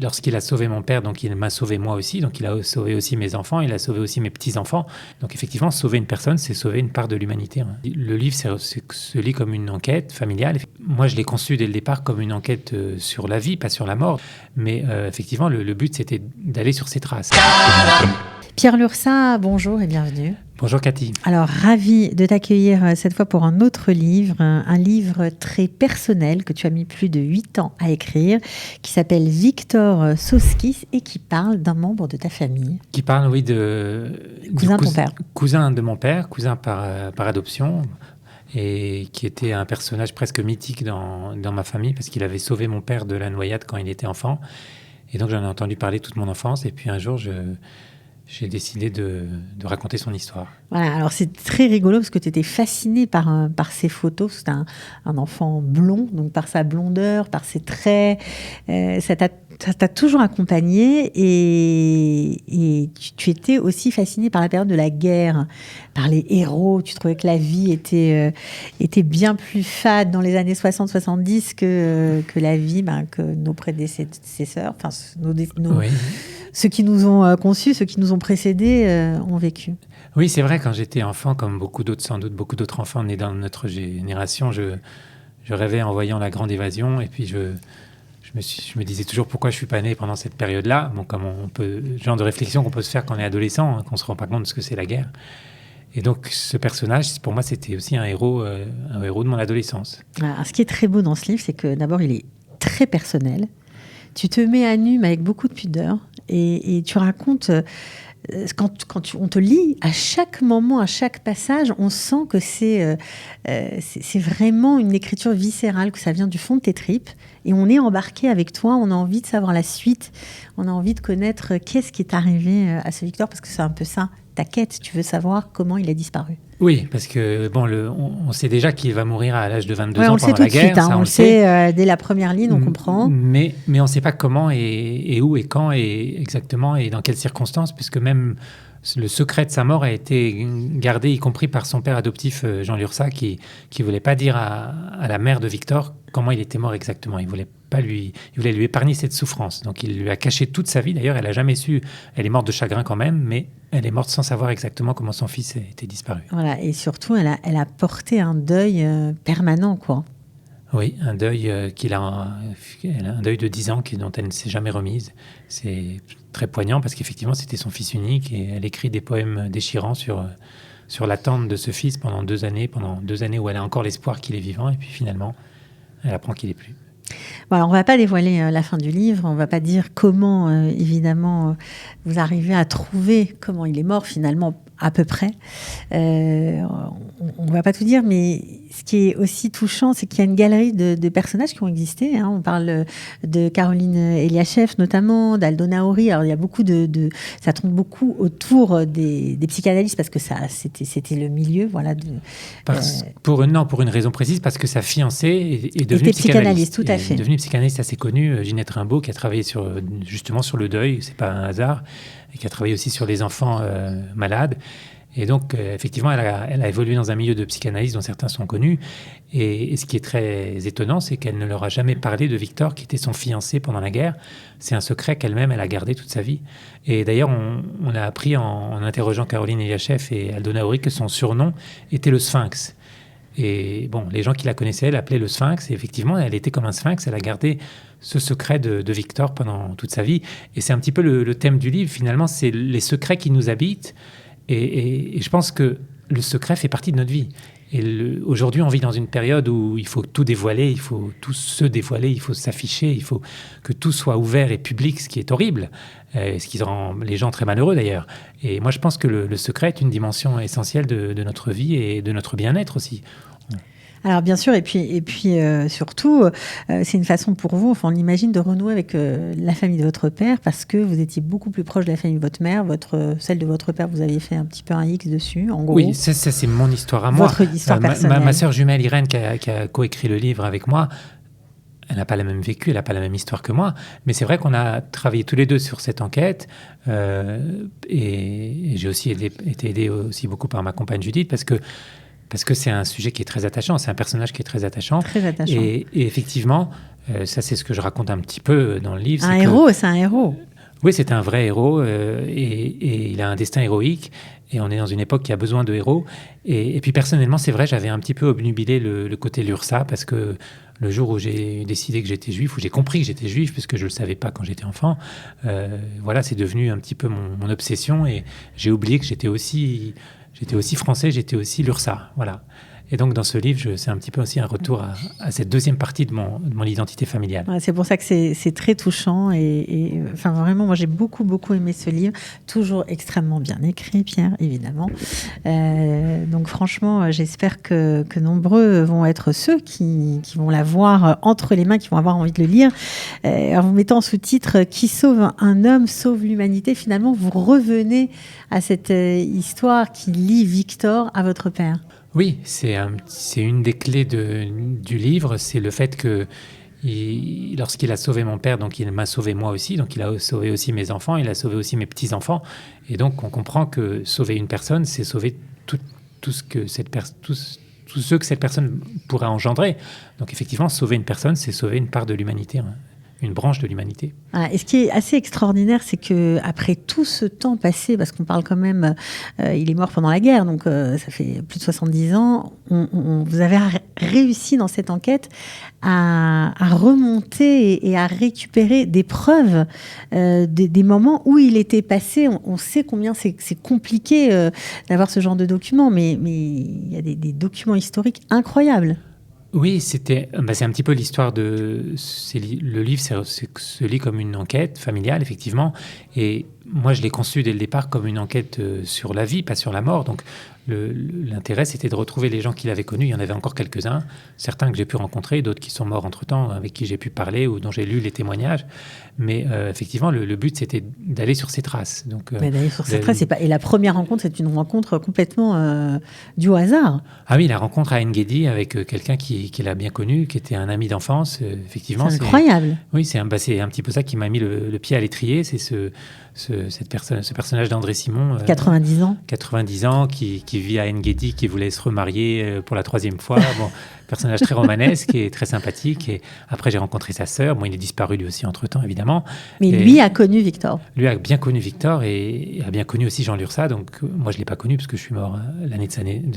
lorsqu'il a sauvé mon père, donc il m'a sauvé moi aussi, donc il a sauvé aussi mes enfants, il a sauvé aussi mes petits-enfants. Donc effectivement, sauver une personne, c'est sauver une part de l'humanité. Le livre se lit comme une enquête familiale. Moi, je l'ai conçu dès le départ comme une enquête sur la vie, pas sur la mort. Mais effectivement, le but, c'était d'aller sur ses traces. Pierre Lurçat, bonjour et bienvenue. Bonjour Cathy. Alors, ravi de t'accueillir cette fois pour un autre livre, un livre très personnel que tu as mis plus de 8 ans à écrire, qui s'appelle Victor Soskis et qui parle d'un membre de ta famille. Qui parle, oui, de... Cousin de ton père. Cousin de mon père, cousin par adoption, et qui était un personnage presque mythique dans ma famille, parce qu'il avait sauvé mon père de la noyade quand il était enfant. Et donc, j'en ai entendu parler toute mon enfance, et puis un jour, j'ai décidé de raconter son histoire. Voilà, alors c'est très rigolo parce que tu étais fasciné par ses photos. C'est un enfant blond, donc par sa blondeur, par ses traits. Ça t'a toujours accompagné et tu étais aussi fasciné par la période de la guerre, par les héros. Tu trouvais que la vie était bien plus fade dans les années 60-70 que la vie que nos prédécesseurs, enfin oui. Ceux qui nous ont conçus, ceux qui nous ont précédés ont vécu. Oui, c'est vrai, quand j'étais enfant, comme beaucoup d'autres, sans doute beaucoup d'autres enfants nés dans notre génération, je rêvais en voyant la grande évasion, et puis je me disais toujours pourquoi je ne suis pas né pendant cette période-là. Bon, comme genre de réflexion qu'on peut se faire quand on est adolescent, qu'on ne se rend pas compte de ce que c'est la guerre. Et donc, ce personnage, pour moi, c'était aussi un héros de mon adolescence. Alors, ce qui est très beau dans ce livre, c'est que d'abord, il est très personnel. Tu te mets à nu, mais avec beaucoup de pudeur. Et tu racontes, quand on te lit, à chaque moment, à chaque passage, on sent que c'est vraiment une écriture viscérale, que ça vient du fond de tes tripes. Et on est embarqué avec toi, on a envie de savoir la suite, on a envie de connaître qu'est-ce qui est arrivé à ce Victor, parce que c'est un peu ça, ta quête, tu veux savoir comment il a disparu. Oui, parce que on sait déjà qu'il va mourir à l'âge de 22 ans pendant la guerre. On le sait tout de suite, on le sait dès la première ligne, on comprend. Mais on ne sait pas comment et où et quand et exactement et dans quelles circonstances, puisque même le secret de sa mort a été gardé, y compris par son père adoptif, Jean Lurçat, qui ne voulait pas dire à la mère de Victor comment il était mort exactement. Il voulait lui épargner cette souffrance. Donc il lui a caché toute sa vie. D'ailleurs, elle n'a jamais su. Elle est morte de chagrin quand même, mais elle est morte sans savoir exactement comment son fils était disparu. Voilà, et surtout, elle a porté un deuil permanent, quoi. Oui, un deuil un deuil de 10 ans dont elle ne s'est jamais remise. C'est très poignant parce qu'effectivement, c'était son fils unique et elle écrit des poèmes déchirants sur l'attente de ce fils pendant 2 années où elle a encore l'espoir qu'il est vivant et puis finalement, elle apprend qu'il n'est plus. Bon, alors on ne va pas dévoiler la fin du livre, on ne va pas dire comment, évidemment, vous arrivez à trouver comment il est mort finalement, à peu près. On ne va pas tout dire, mais ce qui est aussi touchant, c'est qu'il y a une galerie de personnages qui ont existé. Hein. On parle de Caroline Eliachev notamment, d'Aldo Naori. Alors il y a beaucoup ça tourne beaucoup autour des psychanalystes parce que c'était le milieu, voilà. Pour une raison précise, parce que sa fiancée est devenue psychanalyste. Tout à fait. Elle est devenue psychanalyste assez connue, Ginette Rimbaud, qui a travaillé justement sur le deuil. C'est pas un hasard. Et qui a travaillé aussi sur les enfants malades. Et donc, effectivement, elle a évolué dans un milieu de psychanalyse dont certains sont connus. Et ce qui est très étonnant, c'est qu'elle ne leur a jamais parlé de Victor, qui était son fiancé pendant la guerre. C'est un secret qu'elle-même, elle a gardé toute sa vie. Et d'ailleurs, on a appris en interrogeant Caroline Eliachev et Aldo Naori que son surnom était le Sphinx. Et bon, les gens qui la connaissaient l'appelaient le Sphinx. Et effectivement, elle était comme un Sphinx. Elle a gardé ce secret de Victor pendant toute sa vie. Et c'est un petit peu le thème du livre. Finalement, c'est les secrets qui nous habitent. Et je pense que le secret fait partie de notre vie. Et aujourd'hui, on vit dans une période où il faut tout dévoiler, il faut tout se dévoiler, il faut s'afficher, il faut que tout soit ouvert et public, ce qui est horrible, ce qui rend les gens très malheureux d'ailleurs. Et moi, je pense que le secret est une dimension essentielle de notre vie et de notre bien-être aussi. Alors bien sûr, et puis surtout, c'est une façon pour vous, enfin on imagine, de renouer avec la famille de votre père parce que vous étiez beaucoup plus proche de la famille de votre mère. Celle de votre père, vous aviez fait un petit peu un X dessus, en gros. Oui, ça c'est mon histoire à moi. Votre histoire personnelle. Ma sœur jumelle Irène, qui a coécrit le livre avec moi, elle n'a pas le même vécu, elle n'a pas la même histoire que moi. Mais c'est vrai qu'on a travaillé tous les deux sur cette enquête. Et j'ai aussi été aidé aussi beaucoup par ma compagne Judith parce que parce que c'est un sujet qui est très attachant, c'est un personnage qui est très attachant. Très attachant. Et effectivement, ça c'est ce que je raconte un petit peu dans le livre. C'est un héros. Oui, c'est un vrai héros et il a un destin héroïque. Et on est dans une époque qui a besoin de héros. Et puis personnellement, c'est vrai, j'avais un petit peu obnubilé le côté Lursa parce que le jour où j'ai décidé que j'étais juif, où j'ai compris que j'étais juif, parce que je ne le savais pas quand j'étais enfant, voilà, c'est devenu un petit peu mon obsession. Et j'ai oublié que j'étais aussi français, j'étais aussi Lursa. Voilà. Et donc, dans ce livre, c'est un petit peu aussi un retour à cette deuxième partie de mon identité familiale. Ouais, c'est pour ça que c'est très touchant. Et enfin, vraiment, moi, j'ai beaucoup, beaucoup aimé ce livre. Toujours extrêmement bien écrit, Pierre, évidemment. Donc, franchement, j'espère que nombreux vont être ceux qui vont l'avoir entre les mains, qui vont avoir envie de le lire. En vous mettant en sous-titre « Qui sauve un homme, sauve l'humanité », finalement, vous revenez à cette histoire qui lie Victor à votre père. Oui, c'est une des clés du livre, c'est le fait que lorsqu'il a sauvé mon père, donc il m'a sauvé moi aussi, donc il a sauvé aussi mes enfants, il a sauvé aussi mes petits-enfants, et donc on comprend que sauver une personne, c'est sauver tout ce que tous ceux que cette personne pourrait engendrer. Donc effectivement, sauver une personne, c'est sauver une part de l'humanité, hein, une branche de l'humanité. Et ce qui est assez extraordinaire, c'est que après tout ce temps passé, parce qu'on parle quand même, il est mort pendant la guerre, donc ça fait plus de 70 ans, vous avez réussi dans cette enquête à remonter et à récupérer des preuves des moments où il était passé. On sait combien c'est compliqué d'avoir ce genre de documents, mais il y a des documents historiques incroyables. Oui, c'est un petit peu l'histoire le livre se lit comme une enquête familiale, effectivement. Et moi, je l'ai conçu dès le départ comme une enquête sur la vie, pas sur la mort. Donc, l'intérêt, c'était de retrouver les gens qu'il avait connus. Il y en avait encore quelques-uns, certains que j'ai pu rencontrer, d'autres qui sont morts entre-temps, avec qui j'ai pu parler ou dont j'ai lu les témoignages. Mais effectivement, le but, c'était d'aller sur ses traces. D'aller sur ses traces, et la première rencontre, c'est une rencontre complètement due au hasard. Ah oui, la rencontre à En-Gedi avec quelqu'un qu'il a bien connu, qui était un ami d'enfance, effectivement. C'est incroyable. Oui, c'est un petit peu ça qui m'a mis le pied à l'étrier, c'est ce personnage d'André Simon. 90 ans. 90 ans, qui vit à En-Gedi, qui voulait se remarier pour la 3e fois. Bon, personnage très romanesque et très sympathique. Et après, j'ai rencontré sa sœur. Bon, il est disparu lui aussi entre-temps, évidemment. Mais lui a connu Victor. Lui a bien connu Victor et a bien connu aussi Jean Lursa. Donc, moi, je ne l'ai pas connu parce que je suis mort l'année de sa naissance.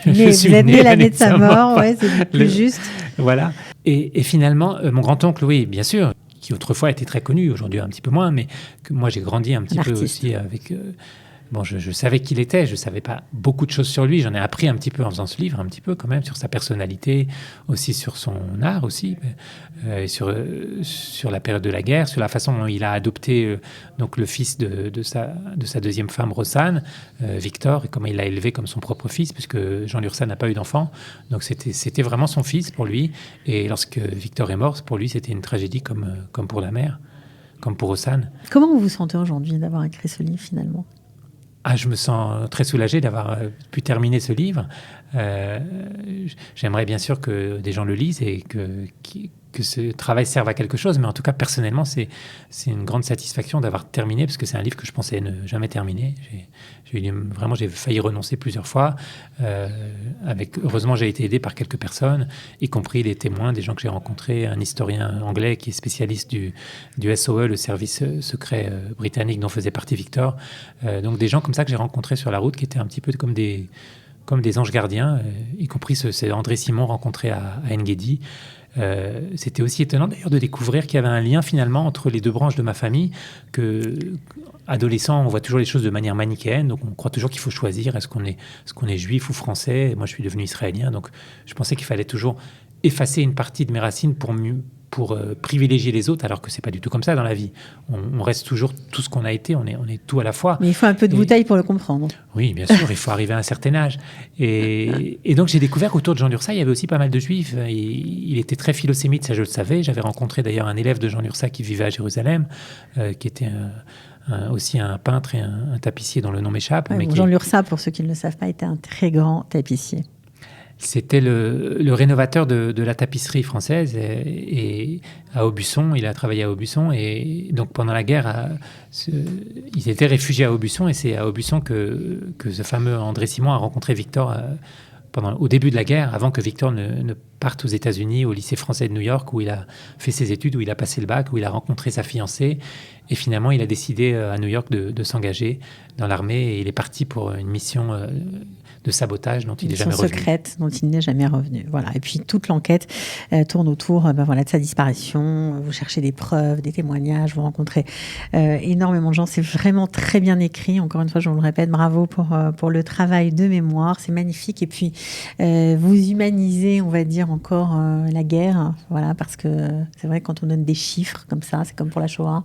Je suis né l'année de sa mort, ouais, c'est plus juste. Voilà. Et finalement, mon grand-oncle, oui, bien sûr, qui autrefois était très connu, aujourd'hui un petit peu moins, mais que moi, j'ai grandi un petit peu aussi avec... Bon, je savais qui il était, je ne savais pas beaucoup de choses sur lui, j'en ai appris un petit peu en faisant ce livre, un petit peu quand même, sur sa personnalité, aussi sur son art aussi, sur la période de la guerre, sur la façon dont il a adopté donc le fils de sa deuxième femme, Rossane, Victor, et comment il l'a élevé comme son propre fils, puisque Jean Lursa n'a pas eu d'enfant, donc c'était vraiment son fils pour lui, et lorsque Victor est mort, pour lui c'était une tragédie comme pour la mère, comme pour Rossane. Comment vous vous sentez aujourd'hui d'avoir écrit ce livre finalement ? Je me sens très soulagé d'avoir pu terminer ce livre. J'aimerais bien sûr que des gens le lisent et que ce travail serve à quelque chose, mais en tout cas, personnellement, c'est une grande satisfaction d'avoir terminé, parce que c'est un livre que je pensais ne jamais terminer. J'ai failli renoncer plusieurs fois. Heureusement, j'ai été aidé par quelques personnes, y compris des témoins, des gens que j'ai rencontrés, un historien anglais qui est spécialiste du SOE, le service secret britannique dont faisait partie Victor. Donc des gens comme ça que j'ai rencontrés sur la route, qui étaient un petit peu comme des anges gardiens, y compris c'est André Simon rencontré à En-Gedi. C'était aussi étonnant d'ailleurs de découvrir qu'il y avait un lien finalement entre les deux branches de ma famille, que adolescent on voit toujours les choses de manière manichéenne, donc on croit toujours qu'il faut choisir, est-ce qu'on est juif ou français, et moi je suis devenu israélien, donc je pensais qu'il fallait toujours effacer une partie de mes racines pour privilégier les autres, alors que c'est pas du tout comme ça dans la vie. On reste toujours tout ce qu'on a été, on est tout à la fois. Mais il faut un peu de bouteille pour le comprendre. Oui, bien sûr, il faut arriver à un certain âge. Et donc j'ai découvert qu'autour de Jean Lursa, il y avait aussi pas mal de juifs. Il était très philosémite, ça je le savais. J'avais rencontré d'ailleurs un élève de Jean Lursa qui vivait à Jérusalem, qui était aussi un peintre et un tapissier dont le nom m'échappe. Ouais, Jean Lursa, pour ceux qui ne le savent pas, était un très grand tapissier. C'était le rénovateur de la tapisserie française et à Aubusson. Il a travaillé à Aubusson et donc pendant la guerre, il était réfugié à Aubusson et c'est à Aubusson que ce fameux André Simon a rencontré Victor au début de la guerre, avant que Victor ne parte aux États-Unis, au lycée français de New York, où il a fait ses études, où il a passé le bac, où il a rencontré sa fiancée. Et finalement, il a décidé à New York de s'engager dans l'armée. Et il est parti pour une mission de sabotage dont il n'est jamais revenu. Secrète dont il n'est jamais revenu. Voilà. Et puis toute l'enquête tourne autour de sa disparition. Vous cherchez des preuves, des témoignages, vous rencontrez énormément de gens. C'est vraiment très bien écrit. Encore une fois, je vous le répète, bravo pour le travail de mémoire. C'est magnifique. Et puis, vous humanisez, on va dire, encore la guerre. Voilà, parce que c'est vrai que quand on donne des chiffres comme ça, c'est comme pour la Shoah.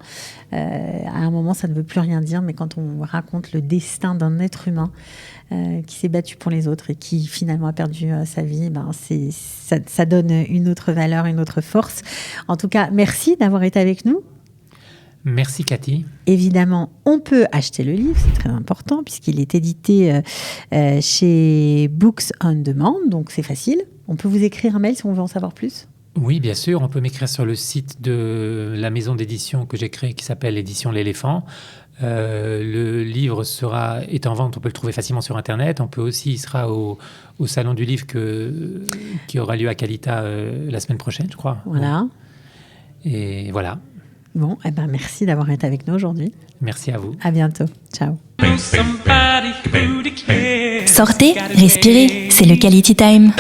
À un moment, ça ne veut plus rien dire. Mais quand on raconte le destin d'un être humain qui s'est battu pour les autres et qui finalement a perdu sa vie, ça donne une autre valeur, une autre force. En tout cas, merci d'avoir été avec nous. Merci Cathy. Évidemment, on peut acheter le livre, c'est très important, puisqu'il est édité chez Books on Demand, donc c'est facile. On peut vous écrire un mail si on veut en savoir plus. Oui, bien sûr. On peut m'écrire sur le site de la maison d'édition que j'ai créée qui s'appelle Édition L'Éléphant. Le livre est en vente, on peut le trouver facilement sur Internet. Il sera au Salon du Livre qui aura lieu à Calita la semaine prochaine, je crois. Voilà. Et voilà. Bon, merci d'avoir été avec nous aujourd'hui. Merci à vous. À bientôt. Ciao. Sortez, respirez, c'est le Quality Time.